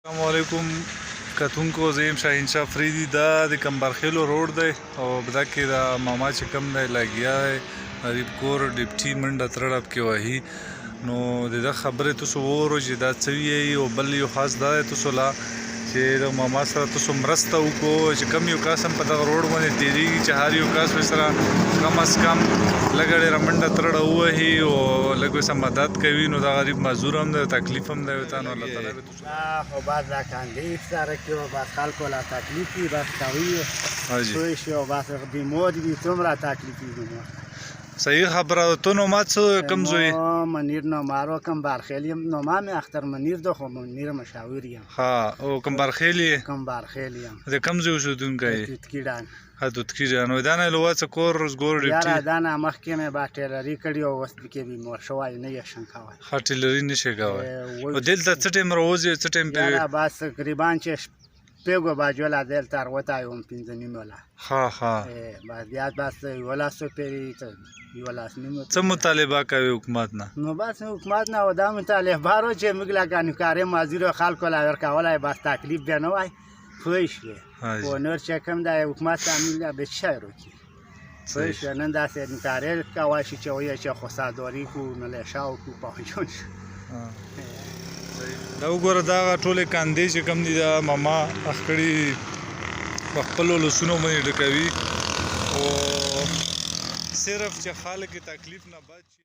السلام علیکم کتونکو زه یم شاهین شاه فریدي دا د کمبرخیلو روډ دی او دا کې دا ماما چې کوم دی لګیا دی غریب کور ډیپټي منډه ترړه پکې وهي نو د ده خبرې تاسو واورو چې دا څه وایي او بل یو خاص دا دی تاسو لا چې د ماما سره تاسو مرسته وکړو چې کم یو کاس هم په دغه روډ باندې تېرېږي چې هر یو کاس ورسره کم از کم لږه ډېره منډه ترړه ووهي او لږ ورسره مدد کوي نو دا غریب معذور هم دی تکلیف هم دی ورته نو الله تعالی به نه خو باید را کاندی افطاره که و باید خلکو لا تکلیفی بس قوی شوی شي او بس بیمار وي څومره تکلیفي بیمار صحیح خبره تو نو ما څه کم زوی منیر نومارو کمبرخیل یم نوما مې اختر منیر ده خو منیر مشاور یم ها او کمبرخیل یې کمبرخیل یم د کم ځای اوسېدونکی یې توتکیډان ها توتکیډان نو دا نه لوه څه کور روزګور ډیپټي یاره دا نه مخکې مې با ټیلري کړې او اوس پکې بیمار شوی نه یې شم کوی ښه ټیلري نه شي کوی او دلته څه ټایم راوځي څه ټایم یاره بس تقریبا چې شپږو بجو لا دلته راوتلی وم پنځه نیمو لا ها ها بس بیا بس یولسو پورې یولس نیمو څه مطالبه کوي حکومت نه نو بس حکومت نه دا مطالبه رو چې موږ لکه نوکاري مزدور خلکو لا ورکولی بس تکلیف بیا نه وای پوه شوې خو نور چې کوم د حکومت تعمیل به څه شی وکړي پوه شوې نن داسې نوکاري کولی شي چې وایي چې خودسرداري کړو ملیشه وکړو پوهنجون شو دا وګوره دغه ټولې کاندې چې کوم دي دا ماما اخکړي په خپلو لاسونو باندې ډکوي او صرف چې خلک تکلیف نه بچ